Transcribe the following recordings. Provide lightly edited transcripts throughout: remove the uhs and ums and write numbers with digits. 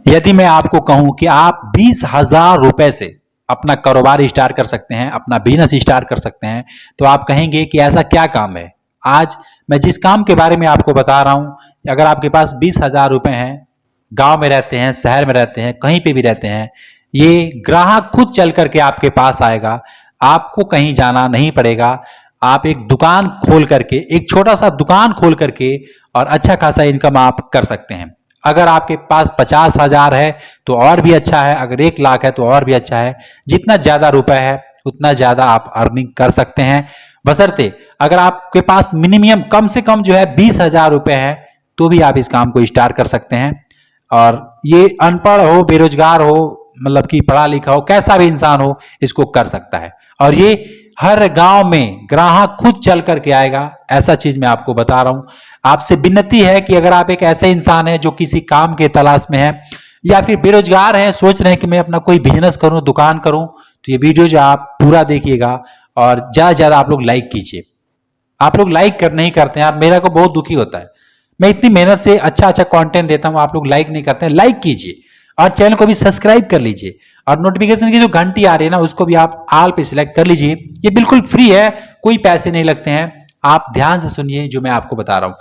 यदि मैं आपको कहूं कि आप 20,000 रुपए से अपना कारोबार स्टार्ट कर सकते हैं, अपना बिजनेस स्टार्ट कर सकते हैं, तो आप कहेंगे कि ऐसा क्या काम है। आज मैं जिस काम के बारे में आपको बता रहा हूं, अगर आपके पास 20,000 रुपए हैं, गांव में रहते हैं, शहर में रहते हैं, कहीं पे भी रहते हैं, ये ग्राहक खुद चल करके आपके पास आएगा। आपको कहीं जाना नहीं पड़ेगा। आप एक दुकान खोल करके, एक छोटा सा दुकान खोल करके और अच्छा खासा इनकम आप कर सकते हैं। अगर आपके पास 50,000 है तो और भी अच्छा है, अगर 1 लाख है तो और भी अच्छा है। जितना ज्यादा रुपए है उतना ज्यादा आप अर्निंग कर सकते हैं, बशर्ते अगर आपके पास मिनिमम कम से कम जो है 20,000 रुपए है तो भी आप इस काम को स्टार्ट कर सकते हैं। और ये अनपढ़ हो, बेरोजगार हो, मतलब कि पढ़ा लिखा हो, कैसा भी इंसान हो इसको कर सकता है। और ये हर गांव में ग्राहक खुद चल करके आएगा, ऐसा चीज मैं आपको बता रहा हूं। आपसे विनती है कि अगर आप एक ऐसे इंसान हैं जो किसी काम के तलाश में है या फिर बेरोजगार हैं, सोच रहे हैं कि मैं अपना कोई बिजनेस करूं, दुकान करूं, तो ये वीडियो जो आप पूरा देखिएगा और ज्यादा से ज्यादा आप लोग लाइक कीजिए। आप लोग लाइक कर नहीं करते हैं यार, मेरा को बहुत दुखी होता है। मैं इतनी मेहनत से अच्छा अच्छा कंटेंट देता हूं, आप लोग लाइक नहीं करते हैं। लाइक कीजिए और चैनल को भी सब्सक्राइब कर लीजिए और नोटिफिकेशन की जो घंटी आ रही है ना उसको भी आप ऑल पे सिलेक्ट कर लीजिए। ये बिल्कुल फ्री है, कोई पैसे नहीं लगते हैं। आप ध्यान से सुनिए जो मैं आपको बता रहा हूं।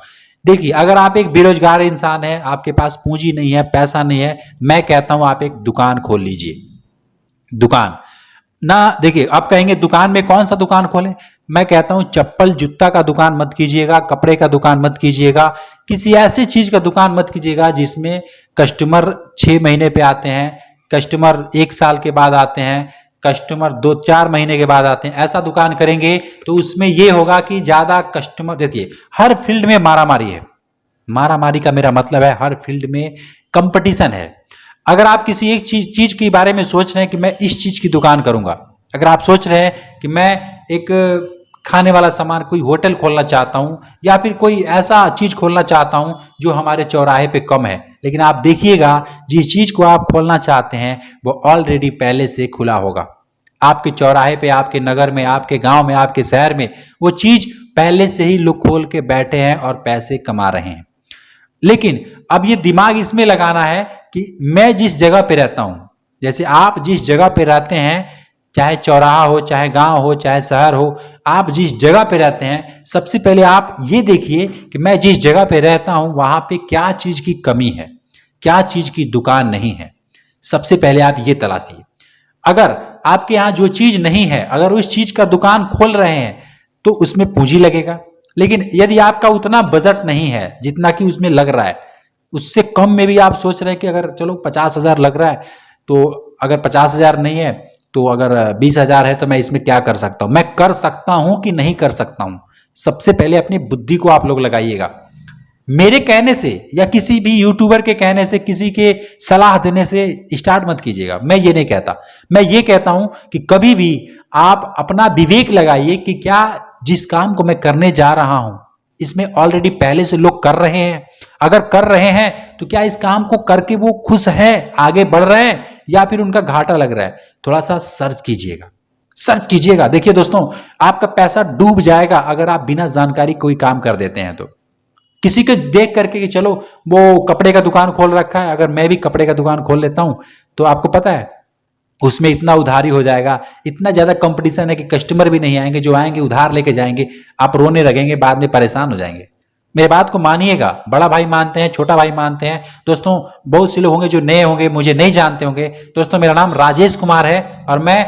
देखिए, अगर आप एक बेरोजगार इंसान है, आपके पास पूंजी नहीं है, पैसा नहीं है, मैं कहता हूं आप एक दुकान खोल लीजिए। दुकान ना, देखिए आप कहेंगे दुकान में कौन सा दुकान खोलें। मैं कहता हूं चप्पल जूता का दुकान मत कीजिएगा, कपड़े का दुकान मत कीजिएगा, किसी ऐसी चीज का दुकान मत कीजिएगा जिसमें कस्टमर 6 महीने पे आते हैं, कस्टमर 1 साल के बाद आते हैं, कस्टमर 2-4 महीने के बाद आते हैं। ऐसा दुकान करेंगे तो उसमें यह होगा कि ज्यादा कस्टमर, देखिए हर फील्ड में मारामारी है। मारामारी का मेरा मतलब है हर फील्ड में कंपटीशन है। अगर आप किसी एक चीज के बारे में सोच रहे हैं कि मैं इस चीज की दुकान करूंगा, अगर आप सोच रहे हैं कि मैं एक खाने वाला सामान कोई होटल खोलना चाहता हूं या फिर कोई ऐसा चीज खोलना चाहता हूं जो हमारे चौराहे पे कम है, लेकिन आप देखिएगा जिस चीज को आप खोलना चाहते हैं वो ऑलरेडी पहले से खुला होगा। आपके चौराहे पे, आपके नगर में, आपके गांव में, आपके शहर में वो चीज पहले से ही लोग खोल के बैठे हैं और पैसे कमा रहे हैं। लेकिन अब ये दिमाग इसमें लगाना है कि मैं जिस जगह पे रहता हूं, जैसे आप जिस जगह पे रहते हैं, चाहे चौराहा हो, चाहे गांव हो, चाहे शहर हो, आप जिस जगह पे रहते हैं, सबसे पहले आप ये देखिए कि मैं जिस जगह पे रहता हूं वहां पे क्या चीज की कमी है, क्या चीज की दुकान नहीं है। सबसे पहले आप ये तलाशिए। अगर आपके यहां जो चीज नहीं है, अगर उस चीज का दुकान खोल रहे हैं तो उसमें पूंजी लगेगा। लेकिन यदि आपका उतना बजट नहीं है जितना कि उसमें लग रहा है, उससे कम में भी आप सोच रहे हैं कि अगर चलो 50,000 लग रहा है, तो अगर 50,000 नहीं है तो अगर 20,000 है तो मैं इसमें क्या कर सकता हूं, मैं कर सकता हूं कि नहीं कर सकता हूं। सबसे पहले अपनी बुद्धि को आप लोग लगाइएगा। मेरे कहने से या किसी भी यूट्यूबर के कहने से, किसी के सलाह देने से स्टार्ट मत कीजिएगा। मैं ये नहीं कहता, मैं ये कहता हूं कि कभी भी आप अपना विवेक लगाइए कि क्या जिस काम को मैं करने जा रहा हूं इसमें ऑलरेडी पहले से लोग कर रहे हैं। अगर कर रहे हैं तो क्या इस काम को करके वो खुश हैं, आगे बढ़ रहे हैं, या फिर उनका घाटा लग रहा है। थोड़ा सा सर्च कीजिएगा, सर्च कीजिएगा। देखिए दोस्तों, आपका पैसा डूब जाएगा अगर आप बिना जानकारी कोई काम कर देते हैं तो। किसी को देख करके कि चलो वो कपड़े का दुकान खोल रखा है, अगर मैं भी कपड़े का दुकान खोल लेता हूं तो आपको पता है उसमें इतना उधारी हो जाएगा, इतना ज्यादा कंपटीशन है कि कस्टमर भी नहीं आएंगे, जो आएंगे उधार लेके जाएंगे, आप रोने लगेंगे, बाद में परेशान हो जाएंगे। मेरे बात को मानिएगा, बड़ा भाई मानते हैं, छोटा भाई मानते हैं। दोस्तों, बहुत से लोग होंगे जो नए होंगे, मुझे नहीं जानते होंगे। दोस्तों, मेरा नाम राजेश कुमार है और मैं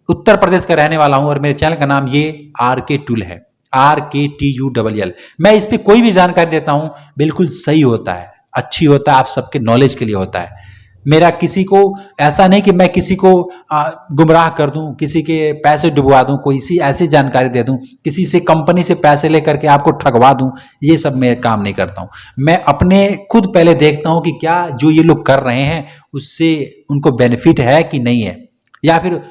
उत्तर प्रदेश का रहने वाला हूं और मेरे चैनल का नाम ये RK टूल है, RKTULL। मैं इस पर कोई भी जानकारी देता हूं बिल्कुल सही होता है, अच्छी होता है, आप सबके नॉलेज के लिए होता है। मेरा किसी को ऐसा नहीं कि मैं किसी को गुमराह कर दूं, किसी के पैसे डुबवा दूं, कोई सी ऐसी जानकारी दे दूं, किसी से कंपनी से पैसे लेकर के आपको ठगवा दूं, ये सब मैं काम नहीं करता हूं। मैं अपने खुद पहले देखता हूं कि क्या जो ये लोग कर रहे हैं उससे उनको बेनिफिट है कि नहीं है, या फिर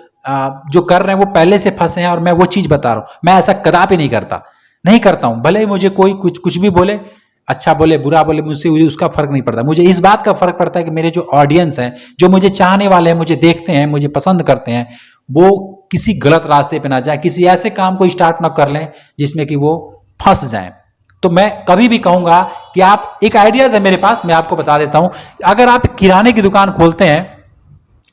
जो कर रहे हैं वो पहले से फंसे हैं और मैं वो चीज बता रहा हूं। मैं ऐसा कदापि नहीं करता, नहीं करता हूं। भले ही मुझे कोई कुछ भी बोले, अच्छा बोले, बुरा बोले, मुझसे उसका फर्क नहीं पड़ता। मुझे इस बात का फर्क पड़ता है कि मेरे जो ऑडियंस हैं, जो मुझे चाहने वाले हैं, मुझे देखते हैं, मुझे पसंद करते हैं, वो किसी गलत रास्ते पे ना जाए, किसी ऐसे काम को स्टार्ट ना कर लें जिसमें कि वो फंस जाएं। तो मैं कभी भी कहूंगा कि आप, एक आइडियाज है मेरे पास, मैं आपको बता देता हूं। अगर आप किराने की दुकान खोलते हैं,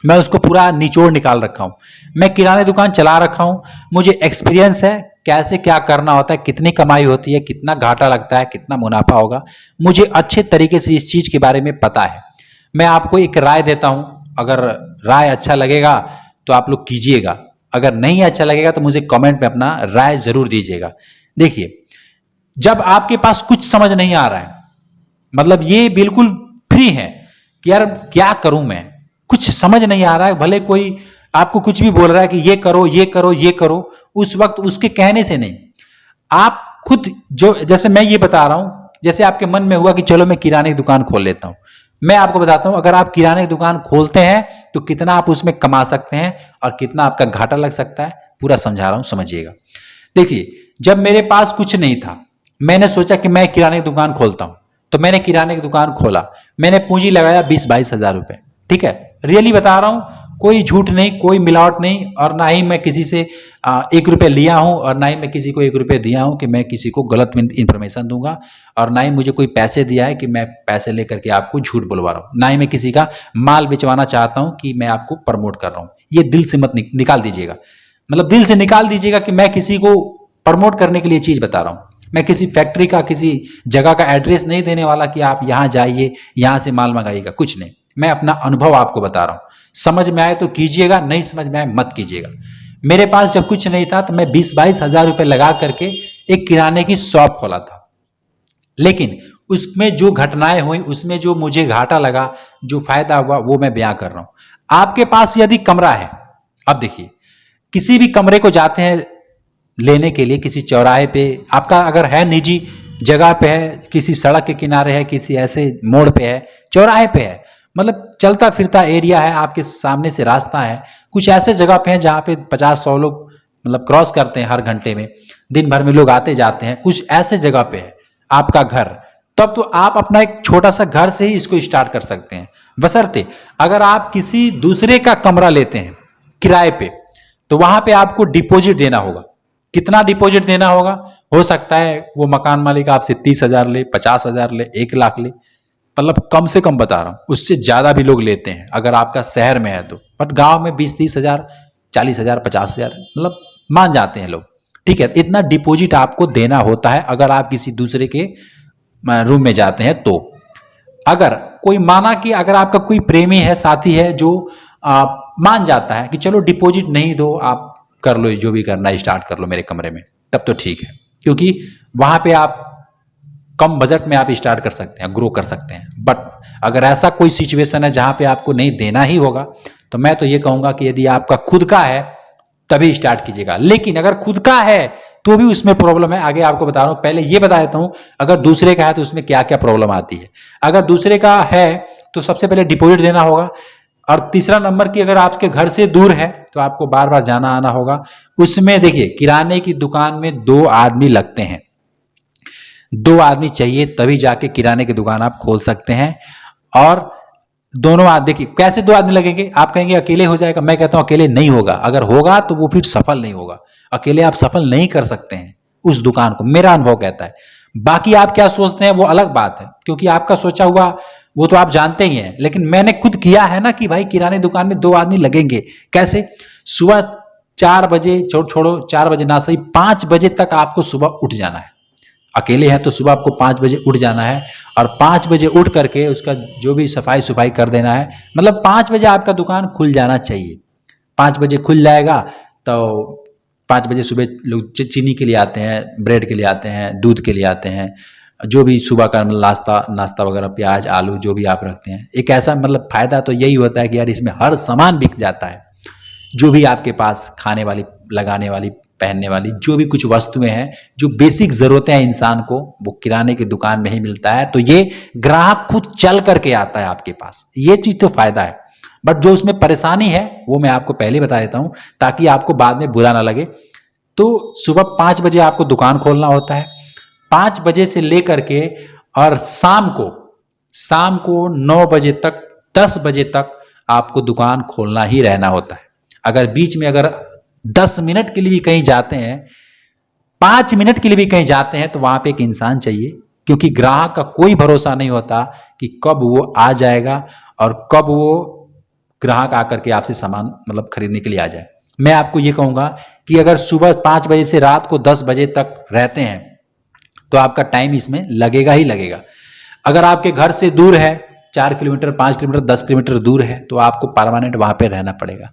मैं उसको पूरा निचोड़ निकाल रखा हूं। मैं किराने दुकान चला रखा हूं, मुझे एक्सपीरियंस है कैसे क्या करना होता है, कितनी कमाई होती है, कितना घाटा लगता है, कितना मुनाफा होगा, मुझे अच्छे तरीके से इस चीज के बारे में पता है। मैं आपको एक राय देता हूं, अगर राय अच्छा लगेगा तो आप लोग कीजिएगा, अगर नहीं अच्छा लगेगा तो मुझे कमेंट में अपना राय जरूर दीजिएगा। देखिए, जब आपके पास कुछ समझ नहीं आ रहा है, मतलब ये बिल्कुल फ्री है कि यार क्या करूं मैं, कुछ समझ नहीं आ रहा है, भले कोई आपको कुछ भी बोल रहा है कि ये करो ये करो ये करो, उस वक्त उसके कहने से नहीं, आप खुद जो, जैसे मैं ये बता रहा हूं, जैसे आपके मन में हुआ कि चलो मैं किराने की दुकान खोल लेता हूं, मैं आपको बताता हूं, अगर आप किराने की दुकान खोलते हैं तो कितना आप उसमें कमा सकते हैं और कितना आपका घाटा लग सकता है, पूरा समझा रहा हूं, समझिएगा। देखिए, जब मेरे पास कुछ नहीं था, मैंने सोचा कि मैं किराने की दुकान खोलता हूं, तो मैंने किराने की दुकान खोला, मैंने पूंजी लगाया 20-22 हजार रुपए, ठीक है, रियली बता रहा हूं, कोई झूठ नहीं, कोई मिलावट नहीं, और ना ही मैं किसी से 1 रुपए लिया हूं और ना ही मैं किसी को 1 रुपए दिया हूं कि मैं किसी को गलत इंफॉर्मेशन दूंगा, और ना ही मुझे कोई पैसे दिया है कि मैं पैसे लेकर के आपको झूठ बुलवा रहा हूं, ना ही मैं किसी का माल बिचवाना चाहता हूं कि मैं आपको प्रमोट कर रहा हूं। ये दिल से मत निकाल दीजिएगा, मतलब दिल से निकाल दीजिएगा कि मैं किसी को प्रमोट करने के लिए चीज बता रहा हूं। मैं किसी फैक्ट्री का, किसी जगह का एड्रेस नहीं देने वाला कि आप यहां जाइए, यहां से माल मंगाइएगा, कुछ नहीं। मैं अपना अनुभव आपको बता रहा हूं, समझ में आए तो कीजिएगा, नहीं समझ में आए मत कीजिएगा। मेरे पास जब कुछ नहीं था तो मैं 20-22 हजार रुपए लगा करके एक किराने की शॉप खोला था, लेकिन उसमें जो घटनाएं हुई, उसमें जो मुझे घाटा लगा, जो फायदा हुआ, वो मैं बयां कर रहा हूं। आपके पास यदि कमरा है, अब देखिए, किसी भी कमरे को जाते हैं लेने के लिए, किसी चौराहे पे आपका अगर है, निजी जगह पे है, किसी सड़क के किनारे है, किसी ऐसे मोड़ पे है, चौराहे पे है, मतलब चलता फिरता एरिया है, आपके सामने से रास्ता है, कुछ ऐसे जगह पे है जहां पे 50-100 लोग मतलब क्रॉस करते हैं हर घंटे में, दिन भर में लोग आते जाते हैं, कुछ ऐसे जगह पे है आपका घर, तब तो आप अपना एक छोटा सा घर से ही इसको स्टार्ट कर सकते हैं। बशर्ते अगर आप किसी दूसरे का कमरा लेते हैं किराए पे, तो वहां पे आपको डिपॉजिट देना होगा। कितना डिपॉजिट देना होगा? हो सकता है वो मकान मालिक आपसे 30,000 ले, 50,000 ले, 1 लाख ले, मतलब कम से कम बता रहा हूं, उससे ज्यादा भी लोग लेते हैं अगर आपका शहर में है तो, बट गांव में 20-30 हजार, 40,000, 50,000 मतलब मान जाते हैं लोग, ठीक है। इतना डिपॉजिट आपको देना होता है अगर आप किसी दूसरे के रूम में जाते हैं तो। अगर कोई माना कि अगर आपका कोई प्रेमी है, साथी है, जो मान जाता है कि चलो डिपॉजिट नहीं दो, आप कर लो जो भी करना है, स्टार्ट कर लो मेरे कमरे में, तब तो ठीक है, क्योंकि वहां पे आप कम बजट में आप स्टार्ट कर सकते हैं, ग्रो कर सकते हैं। बट अगर ऐसा कोई सिचुएशन है जहां पे आपको नहीं देना ही होगा, तो मैं तो ये कहूंगा कि यदि आपका खुद का है तभी स्टार्ट कीजिएगा। लेकिन अगर खुद का है तो भी उसमें प्रॉब्लम है, आगे आपको बता रहा हूं। पहले ये बता देता हूं, अगर दूसरे का है तो उसमें क्या क्या प्रॉब्लम आती है। अगर दूसरे का है तो सबसे पहले डिपॉजिट देना होगा, और तीसरा नंबर की अगर आपके घर से दूर है तो आपको बार बार जाना आना होगा। उसमें देखिए, किराने की दुकान में 2 आदमी लगते हैं, 2 आदमी चाहिए, तभी जाके किराने की दुकान आप खोल सकते हैं। और दोनों आदमी, देखिए कैसे 2 आदमी लगेंगे, आप कहेंगे अकेले हो जाएगा, मैं कहता हूं अकेले नहीं होगा, अगर होगा तो वो फिर सफल नहीं होगा, अकेले आप सफल नहीं कर सकते हैं उस दुकान को, मेरा अनुभव कहता है। बाकी आप क्या सोचते हैं वो अलग बात है, क्योंकि आपका सोचा हुआ वो तो आप जानते ही हैं, लेकिन मैंने खुद किया है ना कि भाई किराने दुकान में 2 आदमी लगेंगे। कैसे? सुबह 4 बजे, छोड़ो 4 बजे ना सही, 5 बजे तक आपको सुबह उठ जाना है। अकेले हैं तो सुबह आपको 5 बजे उठ जाना है, और 5 बजे उठ करके उसका जो भी सफाई सुफाई कर देना है, मतलब 5 बजे आपका दुकान खुल जाना चाहिए। 5 बजे खुल जाएगा तो 5 बजे सुबह लोग चीनी के लिए आते हैं, ब्रेड के लिए आते हैं, दूध के लिए आते हैं, जो भी सुबह का नाश्ता वगैरह, प्याज आलू जो भी आप रखते हैं। एक ऐसा मतलब फायदा तो यही होता है कि यार इसमें हर सामान बिक जाता है, जो भी आपके पास खाने वाली, लगाने वाली, पहनने वाली जो भी कुछ वस्तुएं हैं, जो बेसिक जरूरतें हैं इंसान को, वो किराने की दुकान में ही मिलता है। तो ये ग्राहक खुद चल करके आता है आपके पास, ये चीज तो फायदा है। बट जो उसमें परेशानी है वो मैं आपको पहले बता देता हूं, ताकि आपको बाद में बुरा ना लगे। तो सुबह 5 बजे आपको दुकान खोलना होता है, 5 बजे से लेकर के, और शाम को 9 बजे तक, 10 बजे तक आपको दुकान खोलना ही रहना होता है। अगर बीच में अगर 10 मिनट के लिए भी कहीं जाते हैं 5 मिनट के लिए भी कहीं जाते हैं तो वहां पे एक इंसान चाहिए, क्योंकि ग्राहक का कोई भरोसा नहीं होता कि कब वो आ जाएगा और कब वो ग्राहक आकर के आपसे सामान मतलब खरीदने के लिए आ जाए। मैं आपको ये कहूंगा कि अगर सुबह 5 बजे से रात को 10 बजे तक रहते हैं तो आपका टाइम इसमें लगेगा ही लगेगा। अगर आपके घर से दूर है, 4 किलोमीटर, 5 किलोमीटर, 10 किलोमीटर दूर है, तो आपको परमानेंट वहां पे रहना पड़ेगा।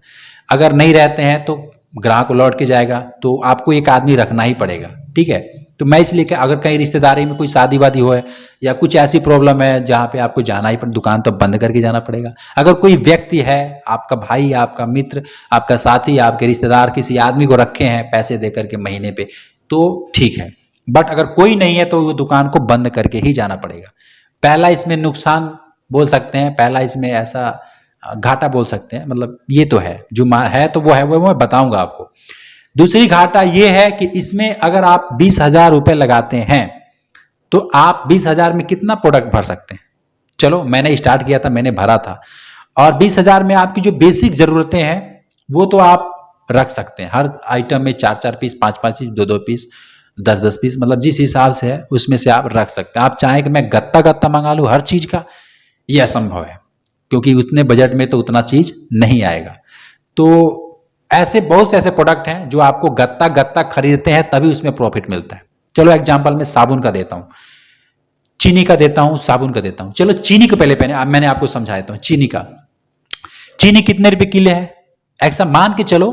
अगर नहीं रहते हैं तो ग्राहक लौट के जाएगा, तो आपको एक आदमी रखना ही पड़ेगा। ठीक है, तो मैं इसलिए कि अगर कहीं रिश्तेदारी में कोई शादी वादी हो या कुछ ऐसी प्रॉब्लम है जहां पे आपको जाना ही पड़े, दुकान तो बंद करके जाना पड़ेगा। अगर कोई व्यक्ति है, आपका भाई, आपका मित्र, आपका साथी, आपके रिश्तेदार, किसी आदमी को रखे हैं पैसे दे करके महीने पे, तो ठीक है। बट अगर कोई नहीं है तो वो दुकान को बंद करके ही जाना पड़ेगा। पहला इसमें नुकसान बोल सकते हैं, पहला इसमें ऐसा घाटा बोल सकते हैं, मतलब ये तो है जो है तो वो है, वो मैं बताऊंगा आपको। दूसरी घाटा ये है कि इसमें अगर आप 20,000 रुपए लगाते हैं तो आप 20,000 में कितना प्रोडक्ट भर सकते हैं? चलो मैंने स्टार्ट किया था, मैंने भरा था, और 20,000 में आपकी जो बेसिक जरूरतें हैं वो तो आप रख सकते हैं। हर आइटम में 4-4 पीस, 5-5 पीस, 2-2 पीस, 10-10 पीस, मतलब जिस हिसाब से है उसमें से आप रख सकते हैं। आप चाहें कि मैं गत्ता गत्ता मंगा लूं हर चीज का, यह असंभव है, क्योंकि उतने बजट में तो उतना चीज नहीं आएगा। तो ऐसे बहुत से ऐसे प्रोडक्ट हैं जो आपको गत्ता गत्ता खरीदते हैं तभी उसमें प्रॉफिट मिलता है। चलो एग्जांपल मैं साबुन का देता हूं, चीनी का देता हूं, साबुन का देता हूं। चलो चीनी को पहले मैंने आपको समझा देता हूं। चीनी का, चीनी कितने रुपए किलो है? ऐसा मान के चलो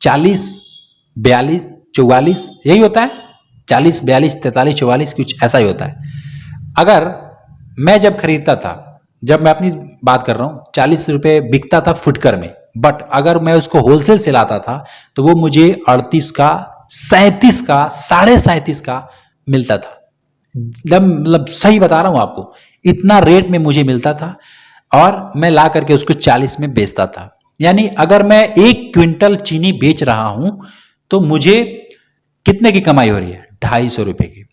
40, 42, 44 यही होता है, 40, 42, 43, 44 कुछ ऐसा ही होता है। अगर मैं जब खरीदता था, जब मैं अपनी बात कर रहा हूं, 40 रुपए बिकता था फुटकर में, बट अगर मैं उसको होलसेल से लाता था तो वो मुझे 38 का, 37 का, 37.5 का मिलता था। मतलब सही बता रहा हूं आपको, इतना रेट में मुझे मिलता था और मैं ला करके उसको 40 में बेचता था। यानी अगर मैं 1 क्विंटल चीनी बेच रहा हूं तो मुझे कितने की कमाई हो रही है? 250 रुपए की।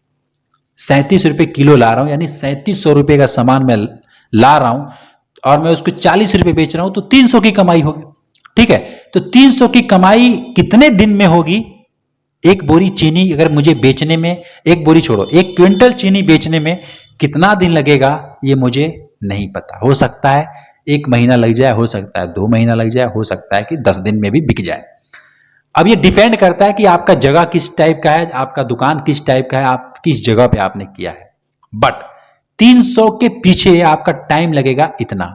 37 रुपए किलो ला रहा हूं, यानी 3700 रुपए का सामान मैं ला रहा हूं और मैं उसको 40 रुपए बेच रहा हूं, तो 300 की कमाई होगी। ठीक है, तो 300 की कमाई कितने दिन में होगी? एक बोरी चीनी अगर मुझे बेचने में, एक बोरी छोड़ो, 1 क्विंटल चीनी बेचने में कितना दिन लगेगा ये मुझे नहीं पता। हो सकता है 1 महीना लग जाए, हो सकता है 2 महीना लग जाए, हो सकता है कि 10 दिन में भी बिक जाए। अब ये डिपेंड करता है कि आपका जगह किस टाइप का है, आपका दुकान किस टाइप का है, आप किस जगह पे आपने किया है। बट 300 के पीछे आपका टाइम लगेगा इतना।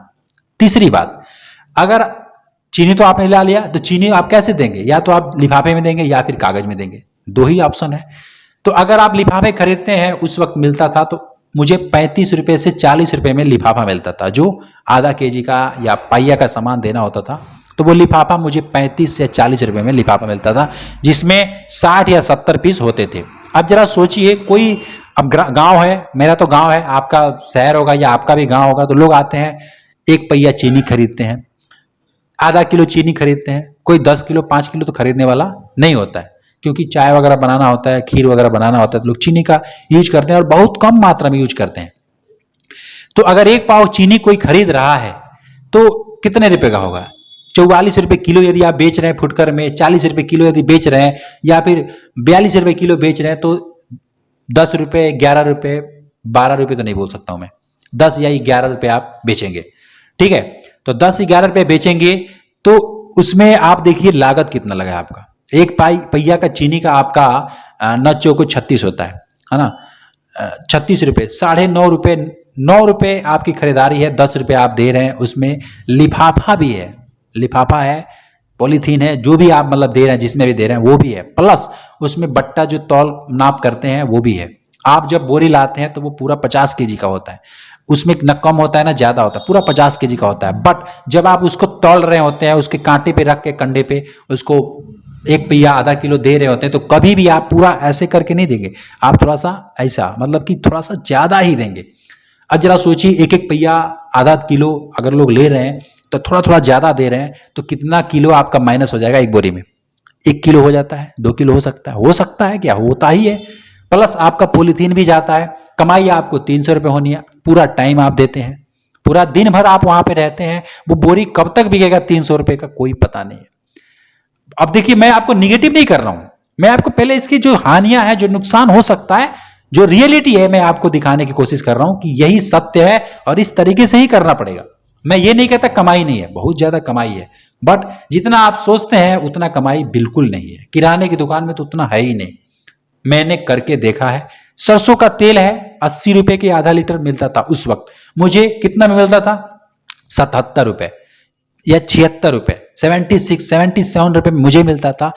तीसरी बात, अगर चीनी तो आपने ला लिया तो चीनी आप कैसे देंगे? या तो आप लिफाफे में देंगे या फिर कागज में देंगे, 2 ही ऑप्शन है। तो अगर आप लिफाफे खरीदते हैं, उस वक्त मिलता था तो मुझे 35 रुपए से 40 रुपए में लिफाफा मिलता था, जो आधा केजी का या पाइया का सामान देना होता था। तो वो लिफाफा मुझे 35 से 40 रुपए में लिफाफा मिलता था, जिसमें 60 या 70 पीस होते थे। अब जरा सोचिए, कोई अब गांव है, मेरा तो गांव है, आपका शहर होगा या आपका भी गांव होगा, तो लोग आते हैं 1 पहिया चीनी खरीदते हैं, आधा किलो चीनी खरीदते हैं। कोई 10 किलो 5 किलो तो खरीदने वाला नहीं होता है, क्योंकि चाय वगैरह बनाना होता है, खीर वगैरह बनाना होता है, तो लोग चीनी का यूज करते हैं और बहुत कम मात्रा में यूज करते हैं। तो अगर 1 पाव चीनी कोई खरीद रहा है तो कितने रुपए का होगा? 44 रुपए किलो यदि आप बेच रहे हैं फुटकर में, 40 रुपए किलो यदि बेच रहे हैं, या फिर 42 रुपए किलो बेच रहे हैं, तो 10 रुपए, 11 रुपए, 12 रुपए तो नहीं बोल सकता हूं मैं, 10 या 11 रुपए आप बेचेंगे। ठीक है, तो 10-11 रुपए बेचेंगे तो उसमें आप देखिए लागत कितना लगा आपका। 1 पहिया का चीनी का आपका न चौको 36 होता है ना, 36 रुपए, 9.5 रुपए, 9 रुपए आपकी खरीदारी है, 10 रुपए आप दे रहे हैं। उसमें लिफाफा भी है, लिफाफा है, पॉलीथीन है, जो भी आप मतलब दे रहे हैं, जिसमें भी दे रहे हैं वो भी है, प्लस उसमें बट्टा जो तौल नाप करते हैं वो भी है। आप जब बोरी लाते हैं तो वो पूरा 50 केजी का होता है, उसमें न कम होता है ना ज्यादा होता है, पूरा 50 केजी का होता है। बट जब आप उसको तौल रहे होते हैं, उसके कांटे पे रख के, कंडे पे उसको 1 पहिया आधा किलो दे रहे होते हैं, तो कभी भी आप पूरा ऐसे करके नहीं देंगे, आप थोड़ा सा ऐसा, मतलब कि थोड़ा सा ज्यादा ही देंगे। अब जरा सोचिए, 1-1 पहिया आधा किलो अगर लोग ले रहे हैं तो थोड़ा थोड़ा ज्यादा दे रहे हैं, तो कितना किलो आपका माइनस हो जाएगा एक बोरी में? 1 किलो हो जाता है, 2 किलो हो सकता है, क्या होता ही है। प्लस आपका पॉलीथीन भी जाता है। कमाई आपको 300 रुपए होनी है, पूरा टाइम आप देते हैं, पूरा दिन भर आप वहां पे रहते हैं, वो बोरी कब तक बिकेगा 300 रुपए का कोई पता नहीं है। अब देखिए, मैं आपको निगेटिव नहीं कर रहा हूं, मैं आपको पहले इसकी जो हानियां हैं, जो नुकसान हो सकता है, जो रियलिटी है, मैं आपको दिखाने की कोशिश कर रहा हूं कि यही सत्य है और इस तरीके से ही करना पड़ेगा। मैं ये नहीं कहता कमाई नहीं है, बहुत ज्यादा कमाई है, बट जितना आप सोचते हैं उतना कमाई बिल्कुल नहीं है। किराने की दुकान में तो उतना है ही नहीं। मैंने करके देखा है। सरसों का तेल है 80 रुपए के आधा लीटर मिलता था उस वक्त। मुझे कितना में मिलता था? 77 रुपए या 76 रुपए, 77 रुपए में मुझे मिलता था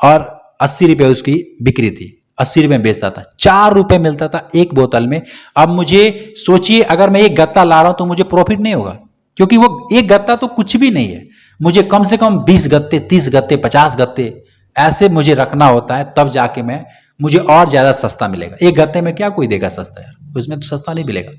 और 80 रुपए उसकी बिक्री थी। 80 रुपए में बेचता था, 4 रुपए मिलता था एक बोतल में। अब मुझे सोचिए, अगर मैं एक गत्ता ला रहा हूं तो मुझे प्रॉफिट नहीं होगा, क्योंकि वो एक गत्ता तो कुछ भी नहीं है। मुझे कम से कम 20 गत्ते, 30 गत्ते, 50 गत्ते ऐसे मुझे रखना होता है, तब जाके मुझे और ज्यादा सस्ता मिलेगा। एक गत्ते में क्या कोई देगा सस्ता यार, उसमें तो सस्ता नहीं मिलेगा।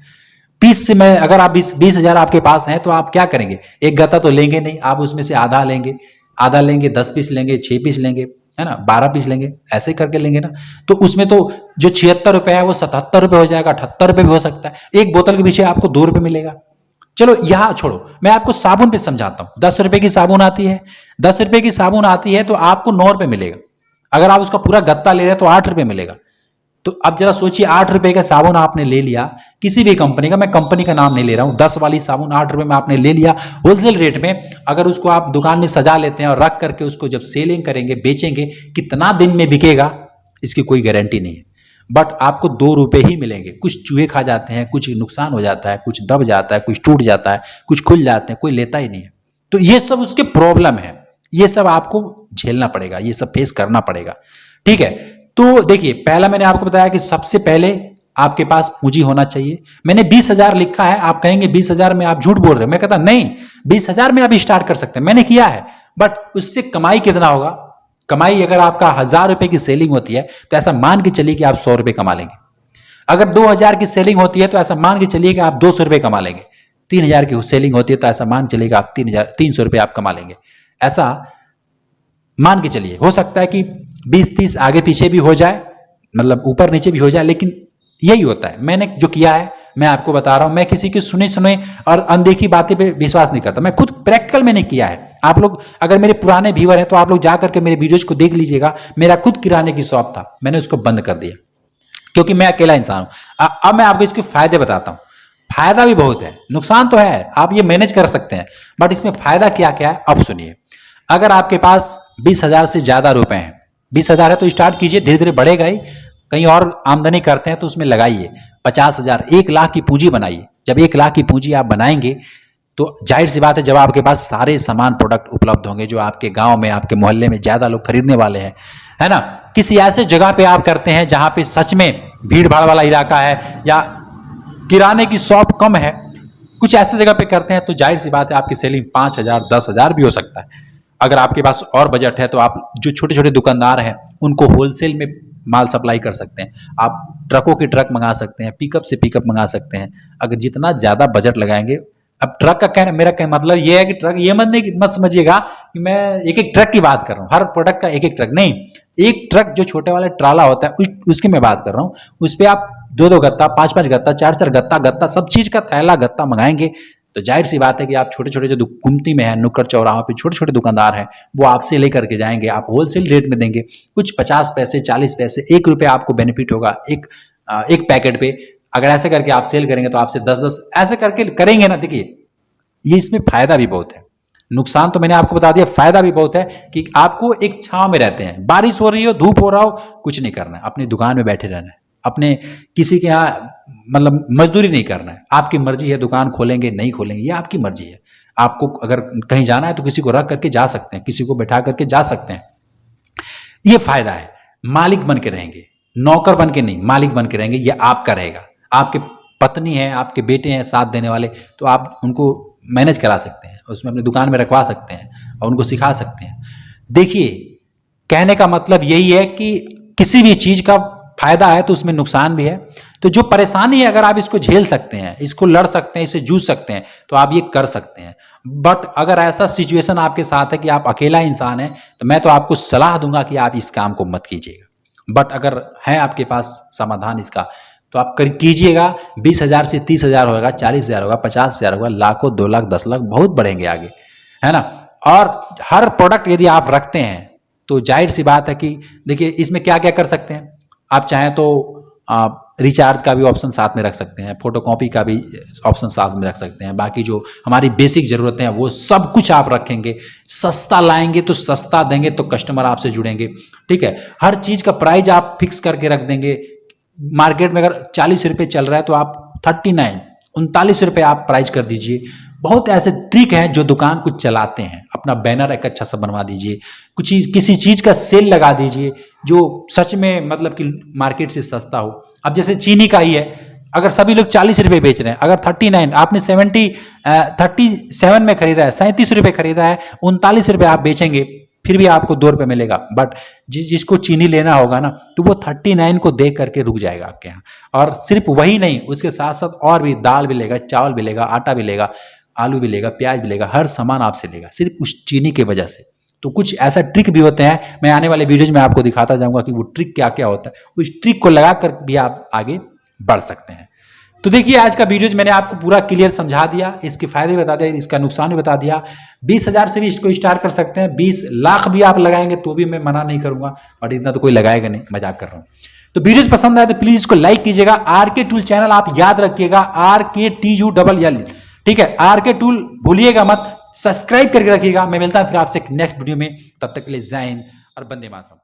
20 से मैं, अगर आप 20,000 आपके पास है तो आप क्या करेंगे? एक गत्ता तो लेंगे नहीं आप, उसमें से आधा लेंगे, 10 पीस लेंगे, 6 पीस लेंगे, है ना, 12 पीस लेंगे, ऐसे करके लेंगे ना। तो उसमें तो जो 76 रुपए है वो 77 रुपए हो जाएगा, 78 रुपए भी हो सकता है। एक बोतल के पीछे आपको 2 रुपए मिलेगा। चलो यहां छोड़ो, मैं आपको साबुन पे समझाता हूं। 10 रुपए की साबुन आती है, 10 रुपए की साबुन आती है तो आपको 9 रुपए मिलेगा। अगर आप उसका पूरा गत्ता ले रहे हैं तो 8 रुपए मिलेगा। तो अब जरा सोचिए, 8 रुपए का साबुन आपने ले लिया किसी भी कंपनी का, मैं कंपनी का नाम नहीं ले रहा हूं, 10 वाली साबुन 8 रुपए में आपने ले लिया होलसेल रेट में। अगर उसको आप दुकान में सजा लेते हैं और रख करके उसको जब सेलिंग करेंगे, बेचेंगे, कितना दिन में बिकेगा इसकी कोई गारंटी नहीं है। बट आपको 2 रुपए ही मिलेंगे। कुछ चूहे खा जाते हैं, कुछ नुकसान हो जाता है, कुछ दब जाता है, कुछ टूट जाता है, कुछ खुल जाते हैं, कोई लेता ही नहीं है। तो ये सब उसके प्रॉब्लम है, ये सब आपको झेलना पड़ेगा, ये सब फेस करना पड़ेगा। ठीक है, तो देखिए, पहला मैंने आपको बताया कि सबसे पहले आपके पास पूंजी होना चाहिए। मैंने 20,000 लिखा है। आप कहेंगे 20,000 में आप झूठ बोल रहे हो। मैं कहता नहीं, 20,000 में आप स्टार्ट कर सकते हैं, मैंने किया है। बट उससे कमाई कितना होगा? कमाई अगर आपका 1,000 रुपए की सेलिंग होती है तो ऐसा मान के चलिए कि आप 100 रुपए कमा लेंगे। अगर 2,000 की सेलिंग होती है तो ऐसा मान के चलिए कि आप 200 रुपए कमा लेंगे। 3,000 की सेलिंग होती है तो ऐसा मान चलिएगा आप 300 रुपए आप कमा लेंगे। ऐसा मान के चलिए। हो सकता है कि 20-30 आगे पीछे भी हो जाए, मतलब ऊपर नीचे भी हो जाए, लेकिन यही होता है। मैंने जो किया है मैं आपको बता रहा हूं। मैं किसी की सुने सुने और अनदेखी बातें पे विश्वास नहीं करता, मैं खुद प्रैक्टिकल मैंने किया है। आप लोग अगर मेरे पुराने व्यूअर हैं तो आप लोग जाकर के मेरे वीडियोज को देख लीजिएगा। मेरा खुद किराने की शॉप था, मैंने उसको बंद कर दिया क्योंकि मैं अकेला इंसान हूं। अब मैं आपको इसके फायदे बताता हूं। फायदा भी बहुत है, नुकसान तो है, आप ये मैनेज कर सकते हैं, बट इसमें फायदा क्या क्या है अब सुनिए। अगर आपके पास 20,000 से ज्यादा रुपए हैं, 20,000 है तो स्टार्ट कीजिए, धीरे धीरे बढ़ेगा ही। कहीं और आमदनी करते हैं तो उसमें लगाइए 50,000, 1,00,000 की पूंजी बनाइए। जब 1,00,000 की पूंजी आप बनाएंगे तो जाहिर सी बात है, जब आपके पास सारे सामान प्रोडक्ट उपलब्ध होंगे जो आपके गांव में, आपके मोहल्ले में ज्यादा लोग खरीदने वाले हैं, है ना। किसी ऐसे जगह पे आप करते हैं जहां पे सच में भीड़ भाड़ वाला इलाका है या किराने की शॉप कम है, कुछ ऐसे जगह पे करते हैं तो जाहिर सी बात है आपकी सेलिंग 5,000, 10,000 भी हो सकता है। अगर आपके पास और बजट है तो आप जो छोटे छोटे दुकानदार हैं उनको होलसेल में माल सप्लाई कर सकते हैं। आप ट्रकों की ट्रक मंगा सकते हैं, पिकअप से पिकअप मंगा सकते हैं। अगर जितना ज्यादा बजट लगाएंगे, अब ट्रक का कहना, मेरा मतलब ये है कि ट्रक, ये मत समझिएगा कि मैं एक एक ट्रक की बात कर रहा हूँ, हर प्रोडक्ट का एक एक ट्रक नहीं। एक ट्रक जो छोटे वाला ट्राला होता है उसकी मैं बात कर रहा हूँ। उस पर आप 2-2 गत्ता, 5-5 गत्ता, 4-4 गत्ता सब चीज का थैला गत्ता मंगाएंगे तो जाहिर सी बात है कि आप छोटे छोटे जो गुमती में है, नुक्कड़ चौराहों पे छोटे छोटे दुकानदार हैं, वो आपसे लेकर के जाएंगे, आप होलसेल रेट में देंगे। कुछ 50 पैसे, 40 पैसे, 1 रुपया आपको बेनिफिट होगा एक पैकेट पे। अगर ऐसे करके आप सेल करेंगे तो आपसे 10-10 ऐसे करके करेंगे ना। देखिए, ये इसमें फायदा भी बहुत है, नुकसान तो मैंने आपको बता दिया, फायदा भी बहुत है कि आपको एक छांव में रहते हैं। बारिश हो रही हो, धूप हो रहा हो, कुछ नहीं करना है, अपनी दुकान में बैठे रहना है, अपने किसी के यहाँ मतलब मजदूरी नहीं करना है। आपकी मर्जी है, दुकान खोलेंगे नहीं खोलेंगे ये आपकी मर्जी है। आपको अगर कहीं जाना है तो किसी को रख करके जा सकते हैं, किसी को बैठा करके जा सकते हैं। ये फायदा है। मालिक बन के रहेंगे, नौकर बन के नहीं, मालिक बन के रहेंगे। ये आपका रहेगा। आपके पत्नी है, आपके बेटे हैं साथ देने वाले, तो आप उनको मैनेज करा सकते हैं, उसमें अपनी दुकान में रखवा सकते हैं और उनको सिखा सकते हैं। देखिए, कहने का मतलब यही है कि किसी भी चीज का फायदा है तो उसमें नुकसान भी है। तो जो परेशानी है, अगर आप इसको झेल सकते हैं, इसको लड़ सकते हैं, इसे जूझ सकते हैं, तो आप ये कर सकते हैं। बट अगर ऐसा सिचुएशन आपके साथ है कि आप अकेला इंसान है, तो मैं तो आपको सलाह दूंगा कि आप इस काम को मत कीजिएगा। बट अगर है आपके पास समाधान इसका, तो आप कीजिएगा। 20,000 से 30,000 होगा, 40,000 होगा, 50,000 होगा, लाखों, 2 लाख, 10 लाख बहुत बढ़ेंगे आगे, है ना। और हर प्रोडक्ट यदि आप रखते हैं तो जाहिर सी बात है कि देखिए इसमें क्या क्या कर सकते हैं। आप चाहें तो आप रिचार्ज का भी ऑप्शन साथ में रख सकते हैं, फोटोकॉपी का भी ऑप्शन साथ में रख सकते हैं, बाकी जो हमारी बेसिक ज़रूरतें हैं वो सब कुछ आप रखेंगे। सस्ता लाएंगे तो सस्ता देंगे तो कस्टमर आपसे जुड़ेंगे, ठीक है। हर चीज़ का प्राइस आप फिक्स करके रख देंगे। मार्केट में अगर 40 रुपये चल रहा है तो आप 39 रुपये आप प्राइस कर दीजिए। बहुत ऐसे ट्रिक हैं जो दुकान को चलाते हैं। अपना बैनर एक अच्छा सा बनवा दीजिए, कुछ किसी चीज़ का सेल लगा दीजिए जो सच में मतलब कि मार्केट से सस्ता हो। अब जैसे चीनी का ही है, अगर सभी लोग 40 रुपये बेच रहे हैं, अगर 39 आपने 37 में खरीदा है, 37 रुपये खरीदा है, 39 रुपये आप बेचेंगे, फिर भी आपको 2 रुपये मिलेगा। बट जिसको चीनी लेना होगा ना, तो वो 39 को देख करके रुक जाएगा आपके यहाँ। और सिर्फ वही नहीं, उसके साथ साथ और भी दाल भी लेगा, चावल भी लेगा, आटा भी लेगा, आलू भी लेगा, प्याज भी लेगा, हर सामान आपसे लेगा सिर्फ उस चीनी की वजह से। तो कुछ ऐसा ट्रिक भी होते हैं, मैं आने वाले वीडियोज में आपको दिखाता जाऊंगा कि वो ट्रिक क्या क्या होता है। उस ट्रिक को लगा कर भी आप आगे बढ़ सकते हैं। तो देखिए आज का वीडियोज मैंने आपको पूरा क्लियर समझा दिया, इसके फायदे बता दिया, इसका नुकसान भी बता दिया। 20,000 से भी इसको स्टार्ट कर सकते हैं, 20 लाख भी आप लगाएंगे तो भी मैं मना नहीं करूंगा, बट इतना तो कोई लगाएगा नहीं, मजाक कर रहा हूं। तो वीडियोज पसंद आए तो प्लीज इसको लाइक कीजिएगा। आरके टूल चैनल आप याद रखिएगा, RKTULL, ठीक है। आरके टूल भूलिएगा मत, सब्सक्राइब करके रखिएगा। मैं मिलता हूं फिर आपसे नेक्स्ट वीडियो में, तब तक के लिए जय हिंद और वंदे मातरम।